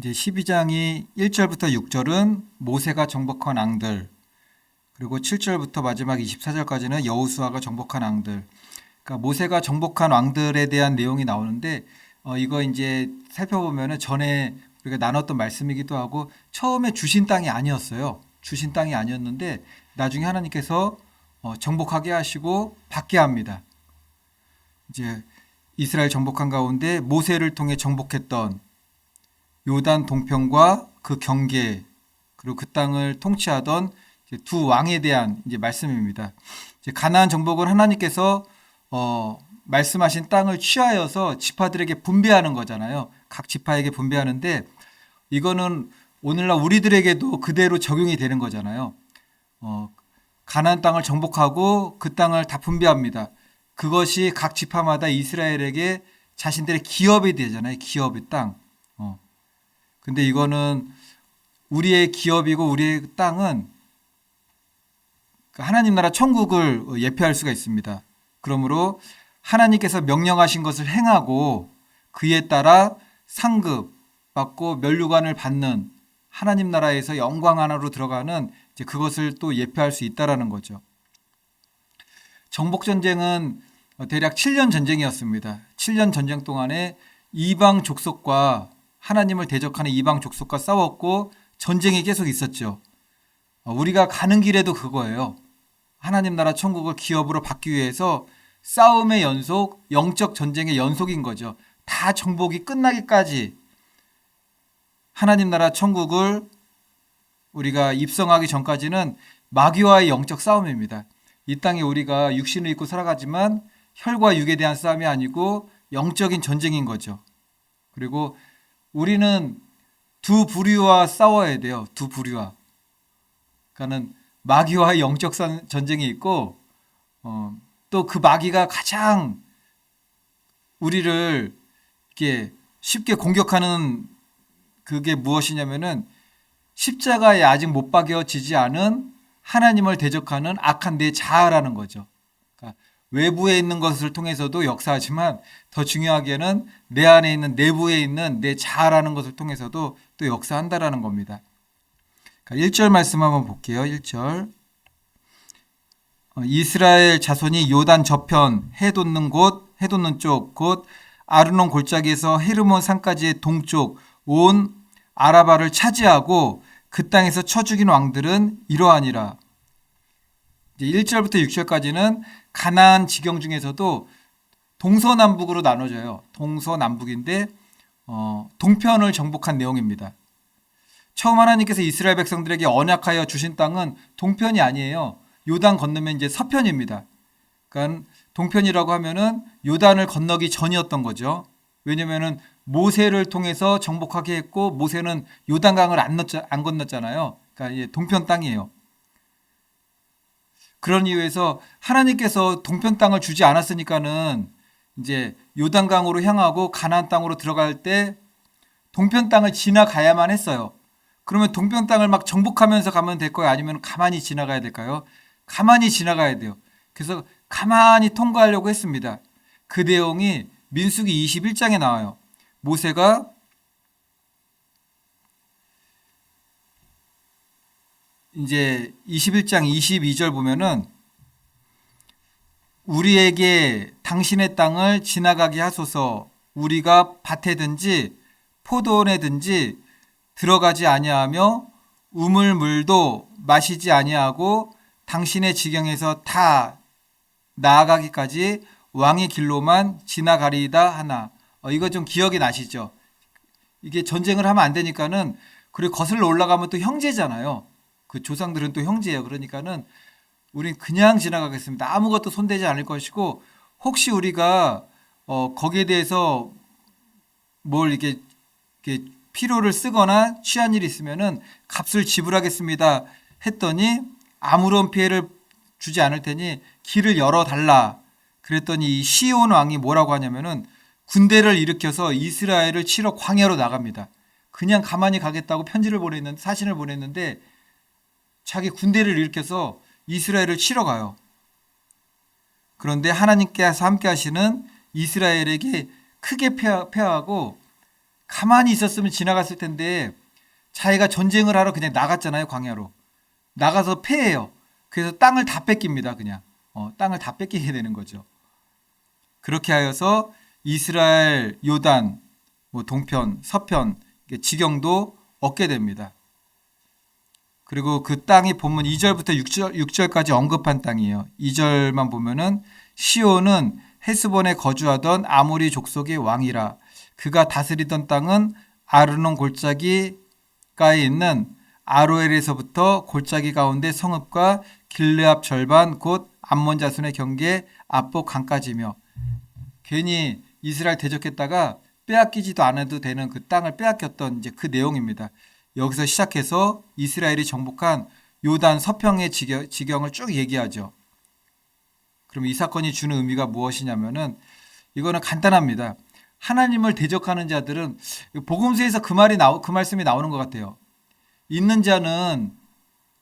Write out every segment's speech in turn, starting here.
이제 12장이 1절부터 6절은 모세가 정복한 왕들, 그리고 7절부터 마지막 24절까지는 여호수아가 정복한 왕들. 그러니까 모세가 정복한 왕들에 대한 내용이 나오는데 이거 이제 살펴보면은 전에 우리가 나눴던 말씀이기도 하고 처음에 주신 땅이 아니었어요. 주신 땅이 아니었는데 나중에 하나님께서 정복하게 하시고 받게 합니다. 이제 이스라엘 정복한 가운데 모세를 통해 정복했던 요단 동편과 그 경계, 그리고 그 땅을 통치하던 두 왕에 대한 이제 말씀입니다. 이제 가나안 정복은 하나님께서 말씀하신 땅을 취하여서 지파들에게 분배하는 거잖아요. 각 지파에게 분배하는데 이거는 오늘날 우리들에게도 그대로 적용이 되는 거잖아요. 가나안 땅을 정복하고 그 땅을 다 분배합니다. 그것이 각 지파마다 이스라엘에게 자신들의 기업이 되잖아요. 기업의 땅. 근데 이거는 우리의 기업이고 우리의 땅은 하나님 나라 천국을 예표할 수가 있습니다. 그러므로 하나님께서 명령하신 것을 행하고 그에 따라 상급 받고 면류관을 받는 하나님 나라에서 영광 하나로 들어가는 이제 그것을 또 예표할 수 있다라는 거죠. 정복 전쟁은 대략 7년 전쟁이었습니다. 7년 전쟁 동안에 이방 족속과 하나님을 대적하는 이방 족속과 싸웠고 전쟁이 계속 있었죠. 우리가 가는 길에도 그거예요. 하나님 나라 천국을 기업으로 받기 위해서 싸움의 연속, 영적 전쟁의 연속인 거죠. 다 정복이 끝나기까지 하나님 나라 천국을 우리가 입성하기 전까지는 마귀와의 영적 싸움입니다. 이 땅에 우리가 육신을 입고 살아가지만 혈과 육에 대한 싸움이 아니고 영적인 전쟁인 거죠. 그리고 우리는 두 부류와 싸워야 돼요. 두 부류와. 그러니까는 마귀와의 영적 전쟁이 있고 또 그 마귀가 가장 우리를 이렇게 쉽게 공격하는 그게 무엇이냐면은 십자가에 아직 못 박여지지 않은 하나님을 대적하는 악한 내 자아라는 거죠. 그러니까 외부에 있는 것을 통해서도 역사하지만 더 중요하게는 내 안에 있는 내부에 있는 내 자아라는 것을 통해서도 또 역사한다라는 겁니다. 1절 말씀 한번 볼게요. 1절. 이스라엘 자손이 요단 저편 해 돋는 쪽 곧 아르논 골짜기에서 헤르몬 산까지의 동쪽 온 아라바를 차지하고 그 땅에서 쳐 죽인 왕들은 이러하니라. 1절부터 6절까지는 가나안 지경 중에서도 동서남북으로 나눠져요. 동서남북인데 동편을 정복한 내용입니다. 처음 하나님께서 이스라엘 백성들에게 언약하여 주신 땅은 동편이 아니에요. 요단 건너면 이제 서편입니다. 그러니까 동편이라고 하면은 요단을 건너기 전이었던 거죠. 왜냐면은 모세를 통해서 정복하게 했고 모세는 요단강을 안 건넜잖아요. 그러니까 이제 동편 땅이에요. 그런 이유에서 하나님께서 동편 땅을 주지 않았으니까는 이제 요단강으로 향하고 가나안 땅으로 들어갈 때 동편 땅을 지나가야만 했어요. 그러면 동편 땅을 막 정복하면서 가면 될 거예요? 아니면 가만히 지나가야 될까요? 가만히 지나가야 돼요. 그래서 가만히 통과하려고 했습니다. 그 내용이 민수기 21장에 나와요. 모세가 이제 21장 22절 보면은 우리에게 당신의 땅을 지나가게 하소서 우리가 밭에든지 포도원에든지 들어가지 아니하며 우물물도 마시지 아니하고 당신의 지경에서 다 나아가기까지 왕의 길로만 지나가리이다 하나. 이거 좀 기억이 나시죠? 이게 전쟁을 하면 안 되니까는 그리고 거슬러 올라가면 또 형제잖아요. 그 조상들은 또 형제예요. 그러니까는 우린 그냥 지나가겠습니다. 아무것도 손대지 않을 것이고 혹시 우리가 거기에 대해서 뭘 이렇게 필요를 쓰거나 취한 일이 있으면은 값을 지불하겠습니다 했더니 아무런 피해를 주지 않을 테니 길을 열어달라. 그랬더니 이 시온 왕이 뭐라고 하냐면은 군대를 일으켜서 이스라엘을 치러 광야로 나갑니다. 그냥 가만히 가겠다고 사신을 보냈는데 자기 군대를 일으켜서 이스라엘을 치러 가요. 그런데 하나님께서 함께 하시는 이스라엘에게 크게 패하고 가만히 있었으면 지나갔을 텐데 자기가 전쟁을 하러 그냥 나갔잖아요. 광야로. 나가서 패해요. 그래서 땅을 다 뺏깁니다. 그냥. 땅을 다 뺏기게 되는 거죠. 그렇게 하여서 이스라엘 요단 뭐 동편, 서편 지경도 얻게 됩니다. 그리고 그 땅이 본문 2절부터 6절까지 언급한 땅이에요. 2절만 보면은 시온은 헤스본에 거주하던 아모리 족속의 왕이라 그가 다스리던 땅은 아르논 골짜기가에 있는 아로엘에서부터 골짜기 가운데 성읍과 길르압 절반 곧 암몬 자손의 경계 압복 강까지며 괜히 이스라엘 대적했다가 빼앗기지도 않아도 되는 그 땅을 빼앗겼던 이제 그 내용입니다. 여기서 시작해서 이스라엘이 정복한 요단 서평의 지경을 쭉 얘기하죠. 그럼 이 사건이 주는 의미가 무엇이냐면은 이거는 간단합니다. 하나님을 대적하는 자들은 복음서에서 그 말씀이 나오는 것 같아요. 있는 자는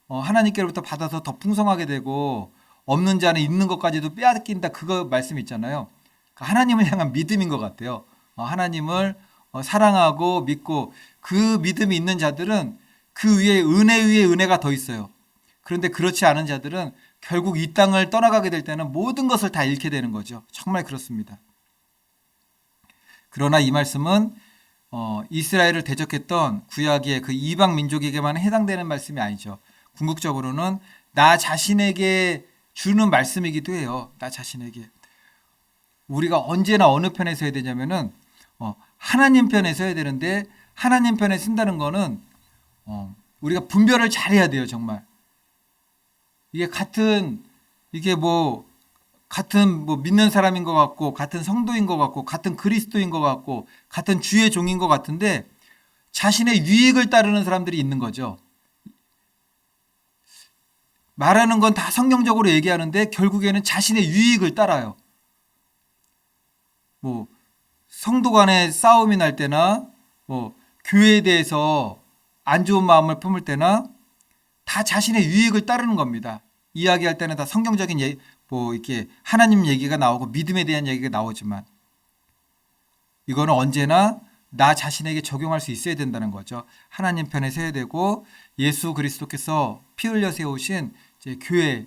하나님께로부터 받아서 더 풍성하게 되고 없는 자는 있는 것까지도 빼앗긴다. 그거 말씀 있잖아요. 하나님을 향한 믿음인 것 같아요. 하나님을 사랑하고 믿고 그 믿음이 있는 자들은 그 위에 은혜 위에 은혜가 더 있어요. 그런데 그렇지 않은 자들은 결국 이 땅을 떠나가게 될 때는 모든 것을 다 잃게 되는 거죠. 정말 그렇습니다. 그러나 이 말씀은 이스라엘을 대적했던 구약의 그 이방 민족에게만 해당되는 말씀이 아니죠. 궁극적으로는 나 자신에게 주는 말씀이기도 해요. 나 자신에게. 우리가 언제나 어느 편에 서야 되냐면은 하나님 편에 서야 되는데 하나님 편에 쓴다는 거는 우리가 분별을 잘해야 돼요. 정말. 이게 뭐 같은 뭐 믿는 사람인 것 같고 같은 성도인 것 같고 같은 그리스도인 것 같고 같은 주의 종인 것 같은데 자신의 유익을 따르는 사람들이 있는 거죠. 말하는 건 다 성경적으로 얘기하는데 결국에는 자신의 유익을 따라요. 뭐 성도 간의 싸움이 날 때나 뭐 교회에 대해서 안 좋은 마음을 품을 때나 다 자신의 유익을 따르는 겁니다. 이야기할 때는 다 성경적인 뭐 이렇게 하나님 얘기가 나오고 믿음에 대한 얘기가 나오지만 이거는 언제나 나 자신에게 적용할 수 있어야 된다는 거죠. 하나님 편에 서야 되고 예수 그리스도께서 피 흘려 세우신 이제 교회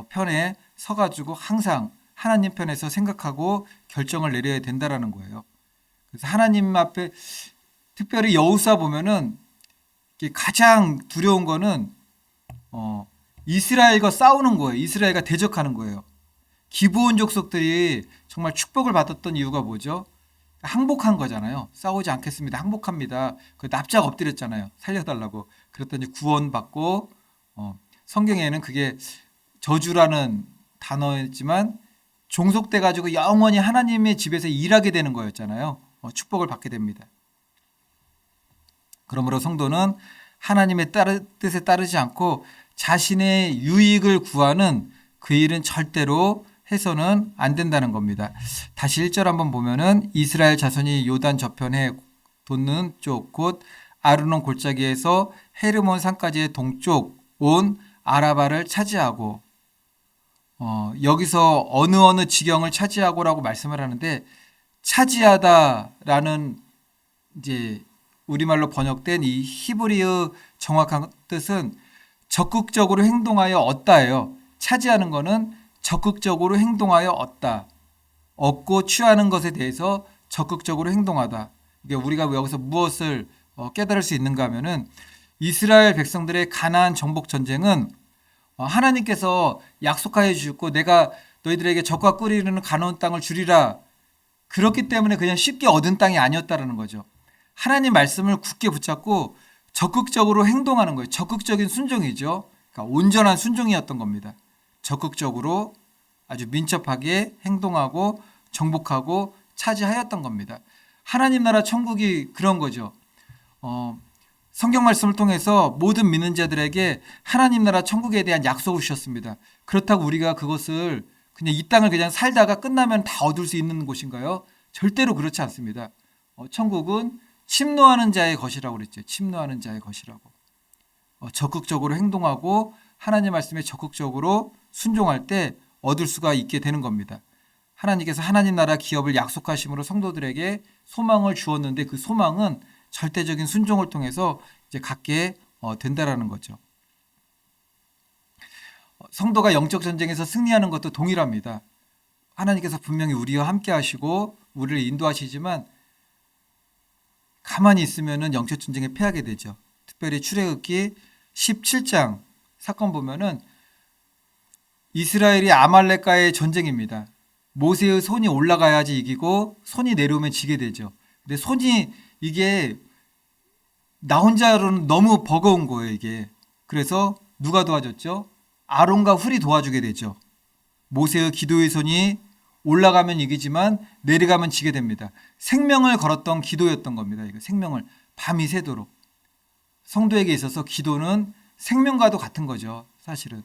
편에 서가지고 항상 하나님 편에서 생각하고 결정을 내려야 된다라는 거예요. 그래서 하나님 앞에 특별히 여호수아 보면은 가장 두려운 거는 이스라엘과 싸우는 거예요. 이스라엘과 대적하는 거예요. 기브온 족속들이 정말 축복을 받았던 이유가 뭐죠? 항복한 거잖아요. 싸우지 않겠습니다. 항복합니다. 그 납작 엎드렸잖아요. 살려달라고. 그랬더니 구원받고 성경에는 그게 저주라는 단어였지만 종속돼 가지고 영원히 하나님의 집에서 일하게 되는 거였잖아요. 축복을 받게 됩니다. 그러므로 성도는 하나님의 뜻에 따르지 않고 자신의 유익을 구하는 그 일은 절대로 해서는 안 된다는 겁니다. 다시 1절 한번 보면은 이스라엘 자손이 요단 저편에 돋는 쪽 곧 아르논 골짜기에서 헤르몬 산까지의 동쪽 온 아라바를 차지하고 여기서 어느 지경을 차지하고라고 말씀을 하는데 차지하다라는 이제 우리말로 번역된 이 히브리어 정확한 뜻은 적극적으로 행동하여 얻다예요. 차지하는 거는 적극적으로 행동하여 얻다. 얻고 취하는 것에 대해서 적극적으로 행동하다. 이게 우리가 여기서 무엇을 깨달을 수 있는가 하면은 이스라엘 백성들의 가나안 정복 전쟁은 하나님께서 약속하여 주셨고 내가 너희들에게 적과 꿀이 흐르는 가나안 땅을 주리라. 그렇기 때문에 그냥 쉽게 얻은 땅이 아니었다라는 거죠. 하나님 말씀을 굳게 붙잡고 적극적으로 행동하는 거예요. 적극적인 순종이죠. 그러니까 온전한 순종이었던 겁니다. 적극적으로 아주 민첩하게 행동하고 정복하고 차지하였던 겁니다. 하나님 나라 천국이 그런 거죠. 성경 말씀을 통해서 모든 믿는 자들에게 하나님 나라 천국에 대한 약속을 주셨습니다. 그렇다고 우리가 그것을 그냥 이 땅을 그냥 살다가 끝나면 다 얻을 수 있는 곳인가요? 절대로 그렇지 않습니다. 천국은 침노하는 자의 것이라고 그랬죠. 침노하는 자의 것이라고. 적극적으로 행동하고 하나님 말씀에 적극적으로 순종할 때 얻을 수가 있게 되는 겁니다. 하나님께서 하나님 나라 기업을 약속하심으로 성도들에게 소망을 주었는데 그 소망은 절대적인 순종을 통해서 이제 갖게 된다라는 거죠. 성도가 영적 전쟁에서 승리하는 것도 동일합니다. 하나님께서 분명히 우리와 함께 하시고 우리를 인도하시지만 가만히 있으면은 영적 전쟁에 패하게 되죠. 특별히 출애굽기 17장 사건 보면은 이스라엘이 아말렉과의 전쟁입니다. 모세의 손이 올라가야지 이기고 손이 내려오면 지게 되죠. 근데 손이 이게 나 혼자로는 너무 버거운 거예요, 이게. 그래서 누가 도와줬죠? 아론과 훌이 도와주게 되죠. 모세의 기도의 손이 올라가면 이기지만 내려가면 지게 됩니다. 생명을 걸었던 기도였던 겁니다. 이거 생명을 밤이 새도록. 성도에게 있어서 기도는 생명과도 같은 거죠. 사실은.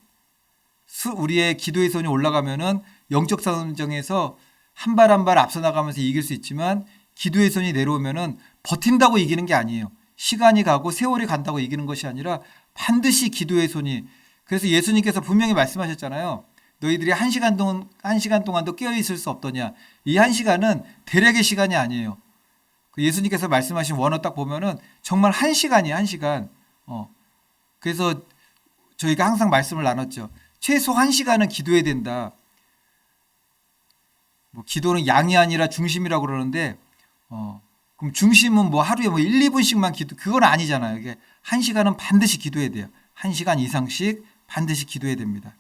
우리의 기도의 손이 올라가면은 영적 전쟁에서 한 발 한 발 앞서 나가면서 이길 수 있지만 기도의 손이 내려오면은 버틴다고 이기는 게 아니에요. 시간이 가고 세월이 간다고 이기는 것이 아니라 반드시 기도의 손이. 그래서 예수님께서 분명히 말씀하셨잖아요. 너희들이 한 시간 동안도 깨어 있을 수 없더냐. 이 한 시간은 대략의 시간이 아니에요. 예수님께서 말씀하신 원어 딱 보면은 정말 한 시간이에요. 한 시간. 그래서 저희가 항상 말씀을 나눴죠. 최소 한 시간은 기도해야 된다. 뭐 기도는 양이 아니라 중심이라고 그러는데, 그럼 중심은 뭐 하루에 뭐 1, 2분씩만 기도, 그건 아니잖아요. 이게 한 시간은 반드시 기도해야 돼요. 한 시간 이상씩 반드시 기도해야 됩니다.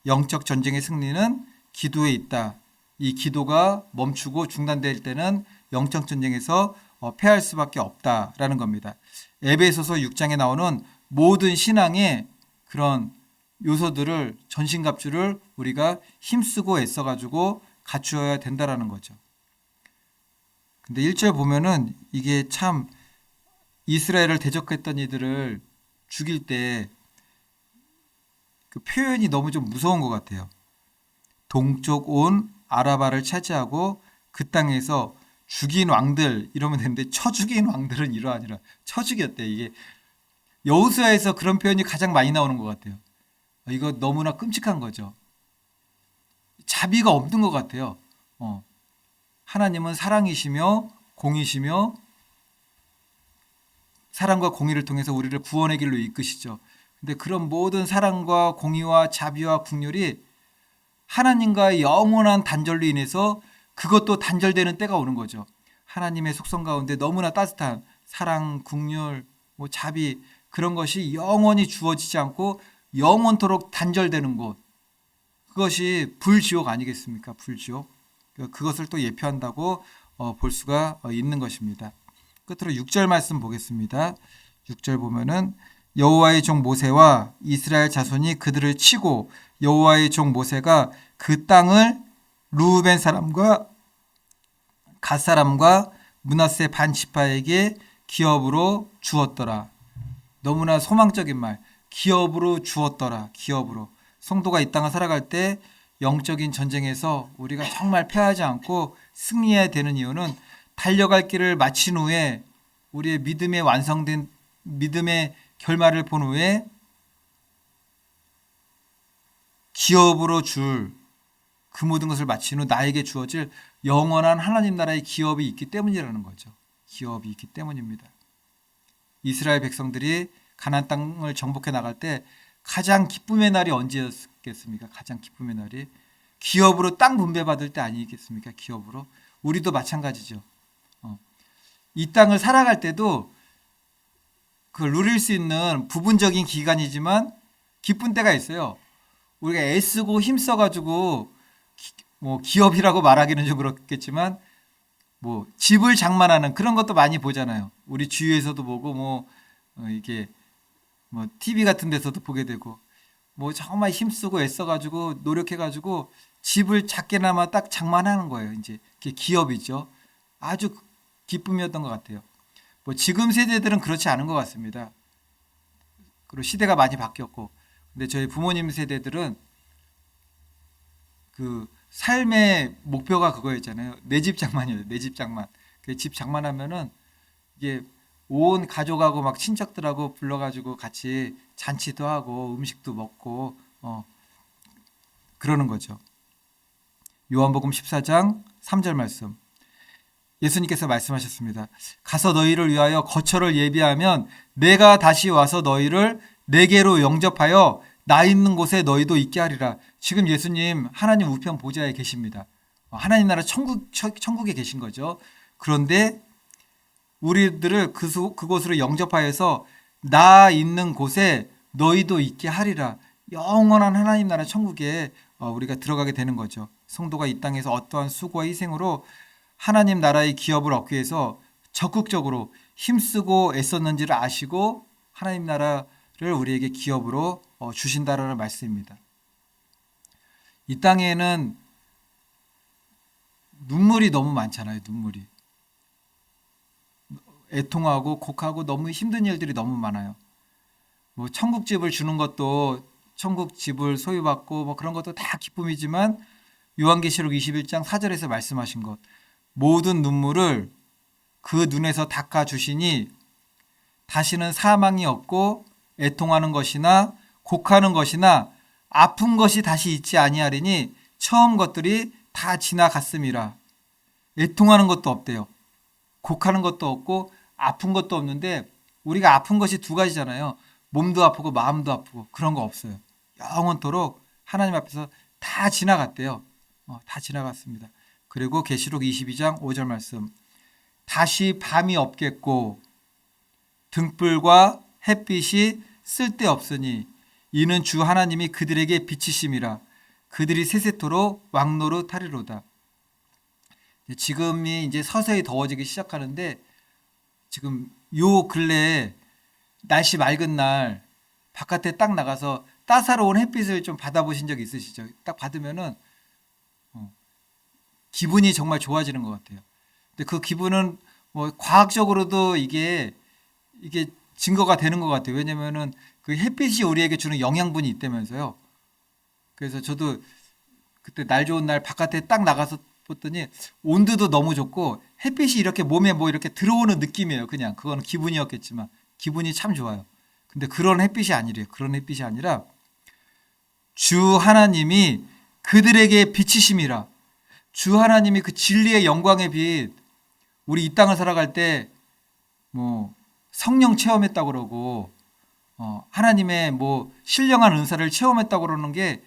영적 전쟁의 승리는 기도에 있다. 이 기도가 멈추고 중단될 때는 영적 전쟁에서 패할 수밖에 없다라는 겁니다. 에베소서 6장에 나오는 모든 신앙의 그런 요소들을 전신갑주를 우리가 힘쓰고 애써가지고 갖추어야 된다라는 거죠. 근데 1절 보면은 이게 참 이스라엘을 대적했던 이들을 죽일 때 그 표현이 너무 좀 무서운 것 같아요. 동쪽 온 아라바를 차지하고 그 땅에서 죽인 왕들 이러면 되는데 쳐 죽인 왕들은 이러하니라. 쳐 죽였대. 이게 여호수아에서 그런 표현이 가장 많이 나오는 것 같아요. 이거 너무나 끔찍한 거죠. 자비가 없는 것 같아요. 하나님은 사랑이시며 공이시며 사랑과 공의를 통해서 우리를 구원의 길로 이끄시죠. 근데 그런 모든 사랑과 공의와 자비와 긍휼이 하나님과의 영원한 단절로 인해서 그것도 단절되는 때가 오는 거죠. 하나님의 속성 가운데 너무나 따뜻한 사랑, 긍휼, 뭐 자비 그런 것이 영원히 주어지지 않고 영원토록 단절되는 곳. 그것이 불지옥 아니겠습니까? 불지옥. 그것을 또 예표한다고 볼 수가 있는 것입니다. 끝으로 6절 말씀 보겠습니다. 6절 보면은 여호와의 종 모세와 이스라엘 자손이 그들을 치고 여호와의 종 모세가 그 땅을 루벤 사람과 갓 사람과 므낫세 반 지파에게 기업으로 주었더라. 너무나 소망적인 말. 기업으로 주었더라. 기업으로. 성도가 이 땅을 살아갈 때 영적인 전쟁에서 우리가 정말 패하지 않고 승리해야 되는 이유는 달려갈 길을 마친 후에 우리의 믿음의 완성된 믿음의 결말을 본 후에 기업으로 줄 그 모든 것을 마친 후 나에게 주어질 영원한 하나님 나라의 기업이 있기 때문이라는 거죠. 기업이 있기 때문입니다. 이스라엘 백성들이 가나안 땅을 정복해 나갈 때 가장 기쁨의 날이 언제였겠습니까? 가장 기쁨의 날이 기업으로 땅 분배받을 때 아니겠습니까? 기업으로. 우리도 마찬가지죠. 이 땅을 살아갈 때도 그걸 누릴 수 있는 부분적인 기간이지만 기쁜 때가 있어요. 우리가 애쓰고 힘써가지고 뭐 기업이라고 말하기는 좀 그렇겠지만 뭐 집을 장만하는 그런 것도 많이 보잖아요. 우리 주위에서도 보고 뭐 이게 뭐 TV 같은 데서도 보게 되고 뭐 정말 힘쓰고 애써가지고 노력해가지고 집을 작게나마 딱 장만하는 거예요. 이제 그게 기업이죠. 아주 기쁨이었던 것 같아요. 뭐 지금 세대들은 그렇지 않은 것 같습니다. 그리고 시대가 많이 바뀌었고, 근데 저희 부모님 세대들은 그 삶의 목표가 그거였잖아요. 내 집 장만이에요. 내 집 장만. 그 집 장만하면은 이게 온 가족하고 막 친척들하고 불러가지고 같이 잔치도 하고 음식도 먹고 그러는 거죠. 요한복음 14장 3절 말씀. 예수님께서 말씀하셨습니다. 가서 너희를 위하여 거처를 예비하면 내가 다시 와서 너희를 내게로 영접하여 나 있는 곳에 너희도 있게 하리라. 지금 예수님 하나님 우편 보좌에 계십니다. 하나님 나라 천국에 계신 거죠. 그런데 우리들을 그곳으로 영접하여서 나 있는 곳에 너희도 있게 하리라. 영원한 하나님 나라 천국에 우리가 들어가게 되는 거죠. 성도가 이 땅에서 어떠한 수고와 희생으로 하나님 나라의 기업을 얻기 위해서 적극적으로 힘쓰고 애썼는지를 아시고 하나님 나라를 우리에게 기업으로 주신다라는 말씀입니다. 이 땅에는 눈물이 너무 많잖아요. 눈물이. 애통하고 곡하고 너무 힘든 일들이 너무 많아요. 뭐 천국집을 주는 것도 천국집을 소유받고 뭐 그런 것도 다 기쁨이지만 요한계시록 21장 4절에서 말씀하신 것 모든 눈물을 그 눈에서 닦아 주시니 다시는 사망이 없고 애통하는 것이나 곡하는 것이나 아픈 것이 다시 있지 아니하리니 처음 것들이 다 지나갔음이라. 애통하는 것도 없대요. 곡하는 것도 없고 아픈 것도 없는데 우리가 아픈 것이 두 가지잖아요. 몸도 아프고 마음도 아프고 그런 거 없어요. 영원토록 하나님 앞에서 다 지나갔대요. 다 지나갔습니다. 그리고 계시록 22장 5절 말씀 다시 밤이 없겠고 등불과 햇빛이 쓸데없으니 이는 주 하나님이 그들에게 빛이심이라 그들이 세세토록 왕노로 타리로다. 지금이 이제 서서히 더워지기 시작하는데 지금 요 근래에 날씨 맑은 날 바깥에 딱 나가서 따사로운 햇빛을 좀 받아보신 적 있으시죠? 딱 받으면은 기분이 정말 좋아지는 것 같아요. 근데 그 기분은 뭐 과학적으로도 이게 증거가 되는 것 같아요. 왜냐면은 그 햇빛이 우리에게 주는 영양분이 있다면서요. 그래서 저도 그때 날 좋은 날 바깥에 딱 나가서 봤더니 온도도 너무 좋고 햇빛이 이렇게 몸에 뭐 이렇게 들어오는 느낌이에요. 그냥 그건 기분이었겠지만 기분이 참 좋아요. 근데 그런 햇빛이 아니래요. 그런 햇빛이 아니라 주 하나님이 그들에게 빛이심이라. 주 하나님이 그 진리의 영광의 빛 우리 이 땅을 살아갈 때 뭐 성령 체험했다고 그러고 하나님의 뭐 신령한 은사를 체험했다고 그러는 게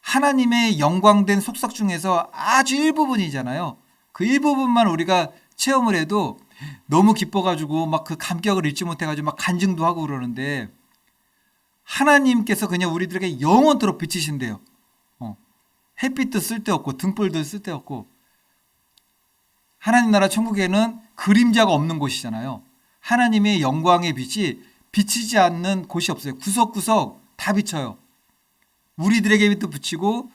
하나님의 영광된 속삭 중에서 아주 일부분이잖아요. 그 일부분만 우리가 체험을 해도 너무 기뻐가지고 막 그 감격을 잊지 못해가지고 막 간증도 하고 그러는데 하나님께서 그냥 우리들에게 영원토록 비치신대요. 햇빛도 쓸데없고 등불도 쓸데없고 하나님 나라 천국에는 그림자가 없는 곳이잖아요. 하나님의 영광의 빛이 비치지 않는 곳이 없어요. 구석구석 다 비쳐요. 우리들에게 빛도 비치고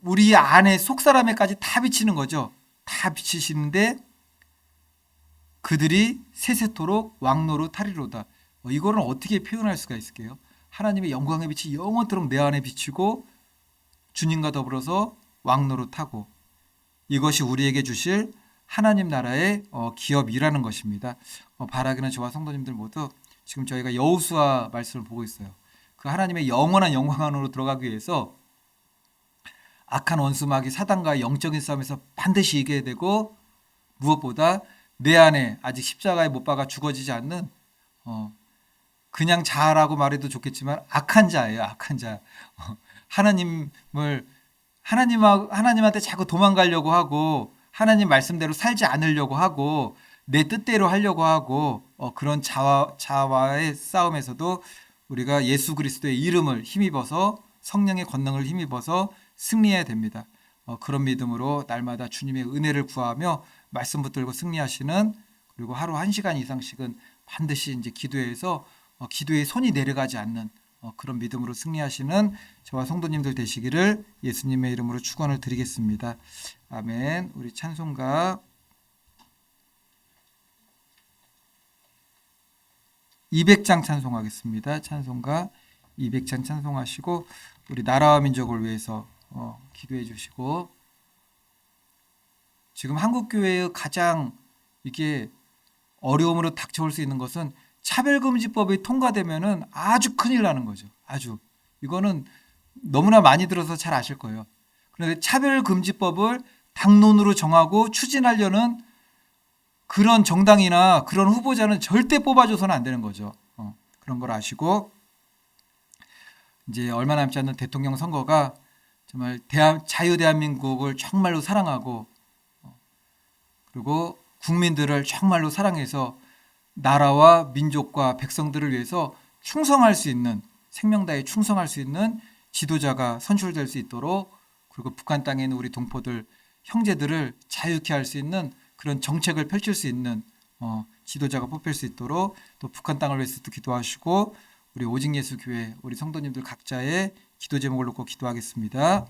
우리 안에 속사람에까지 다 비치는 거죠. 다 비치시는데 그들이 세세토록 왕노로 타리로다. 이거는 어떻게 표현할 수가 있을까요? 하나님의 영광의 빛이 영원토록 내 안에 비치고 주님과 더불어서 왕노로 타고 이것이 우리에게 주실 하나님 나라의 기업이라는 것입니다. 바라기는 저와 성도님들 모두 지금 저희가 여호수아 말씀을 보고 있어요. 그 하나님의 영원한 영광 안으로 들어가기 위해서 악한 원수 마귀 사단과의 영적인 싸움에서 반드시 이겨야 되고 무엇보다 내 안에 아직 십자가에 못 박아 죽어지지 않는 그냥 자라고 말해도 좋겠지만 악한 자예요. 악한 자. 하나님한테 자꾸 도망가려고 하고 하나님 말씀대로 살지 않으려고 하고 내 뜻대로 하려고 하고 그런 자와의 싸움에서도 우리가 예수 그리스도의 이름을 힘입어서 성령의 권능을 힘입어서 승리해야 됩니다. 그런 믿음으로 날마다 주님의 은혜를 구하며 말씀 붙들고 승리하시는 그리고 하루 1시간 이상씩은 반드시 이제 기도해서 기도에 손이 내려가지 않는 그런 믿음으로 승리하시는 저와 성도님들 되시기를 예수님의 이름으로 축원을 드리겠습니다. 아멘. 우리 찬송가 200장 찬송하겠습니다. 찬송가 200장 찬송하시고 우리 나라와 민족을 위해서 기도해 주시고 지금 한국교회의 가장 이게 어려움으로 닥쳐올 수 있는 것은 차별금지법이 통과되면은 아주 큰일 나는 거죠. 아주. 이거는 너무나 많이 들어서 잘 아실 거예요. 그런데 차별금지법을 당론으로 정하고 추진하려는 그런 정당이나 그런 후보자는 절대 뽑아줘서는 안 되는 거죠. 그런 걸 아시고 이제 얼마 남지 않는 대통령 선거가 정말 자유 대한민국을 정말로 사랑하고 그리고 국민들을 정말로 사랑해서 나라와 민족과 백성들을 위해서 충성할 수 있는 생명 다해 충성할 수 있는 지도자가 선출될 수 있도록 그리고 북한 땅에 있는 우리 동포들 형제들을 자유케 할 수 있는 그런 정책을 펼칠 수 있는 지도자가 뽑힐 수 있도록 또 북한 땅을 위해서도 기도하시고 우리 오직예수교회 우리 성도님들 각자의 기도 제목을 놓고 기도하겠습니다.